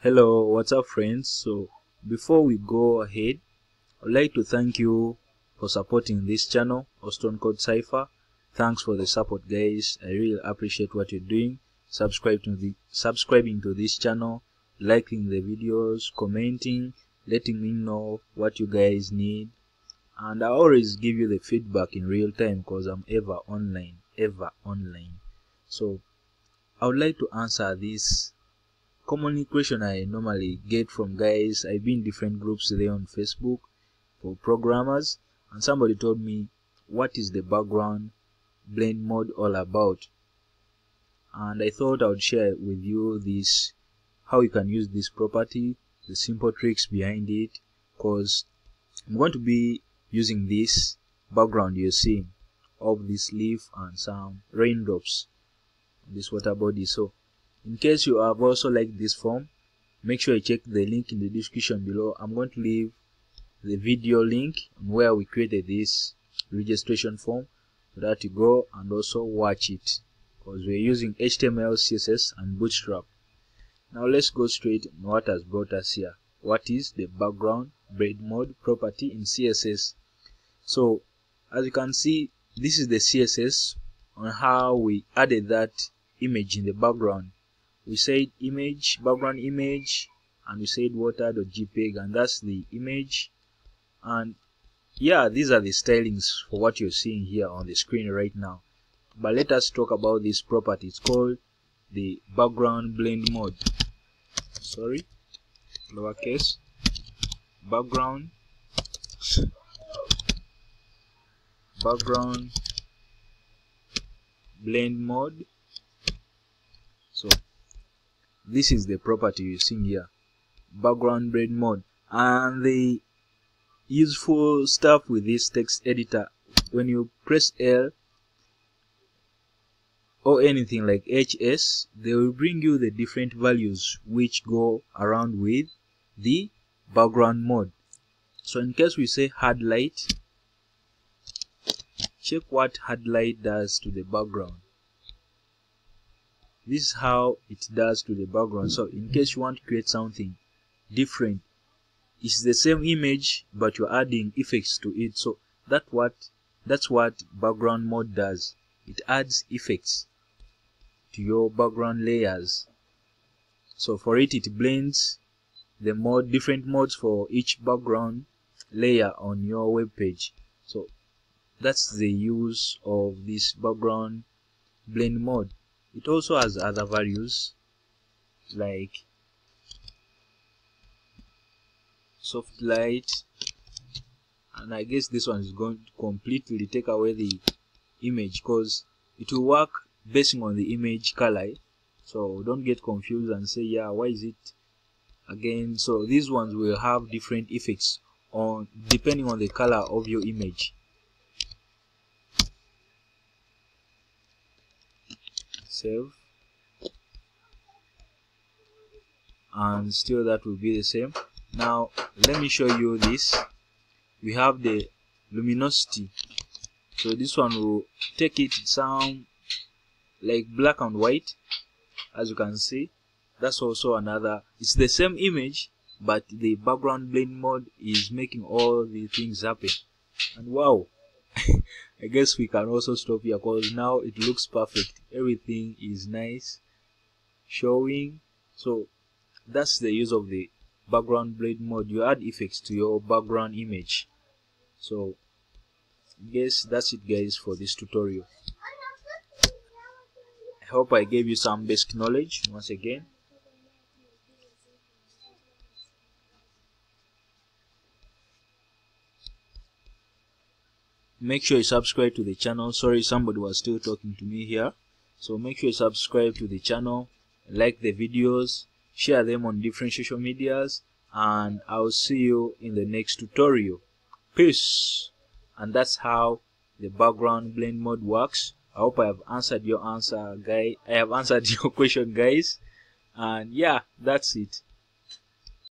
Hello, what's up friends? So before we go ahead, I'd like to thank you for supporting this channel, Oston called Cypher. Thanks for the support guys. I really appreciate what you're doing. Subscribing to this channel, liking the videos, commenting, letting me know what you guys need. And I always give you the feedback in real time because I'm ever online. So I would like to answer this common question I normally get from guys. I've been in different groups there on Facebook for programmers, and somebody told me, what is the background blend mode all about? And I thought I would share with you this, how you can use this property, the simple tricks behind it, because I'm going to be using this background you're seeing of this leaf and some raindrops on this water body. So in case you have also liked this form, make sure you check the link in the description below. I'm going to leave the video link on where we created this registration form so that you go and also watch it, because we're using HTML, CSS and Bootstrap. Now let's go straight on what has brought us here. What is the background blend mode property in CSS? So as you can see, this is the CSS on how we added that image in the background. We said image, background image, and we said water.jpg, and that's the image. And yeah, these are the stylings for what you're seeing here on the screen right now. But let us talk about this property. It's called the background blend mode. Sorry, lowercase background blend mode. So this is the property you're seeing here, background blend mode. And the useful stuff with this text editor, when you press L or anything like HS, they will bring you the different values which go around with the background mode. So in case we say hard light, check what hard light does to the background. This is how it does to the background. So in case you want to create something different, it's the same image but you're adding effects to it. So that's what background mode does. It adds effects to your background layers. So for it blends the different modes for each background layer on your web page. So that's the use of this background blend mode. It also has other values like soft light, and I guess this one is going to completely take away the image because it will work basing on the image color. So don't get confused and say, yeah, why is it again? So these ones will have different effects on depending on the color of your image. Save, and still that will be the same. Now let me show you this. We have the luminosity. So this one will take it sound like black and white. As you can see, that's also another, it's the same image but the background blend mode is making all the things happen. And wow, I guess we can also stop here because now it looks perfect. Everything is nice showing. So that's the use of the background blend mode. You add effects to your background image. So I guess that's it guys for this tutorial. I hope I gave you some basic knowledge once again. Make sure you subscribe to the channel. Sorry, somebody was still talking to me here. So make sure you subscribe to the channel, like the videos, share them on different social medias, and I'll see you in the next tutorial. Peace. And that's how the background blend mode works. I hope I have answered your question guys. And yeah, that's it.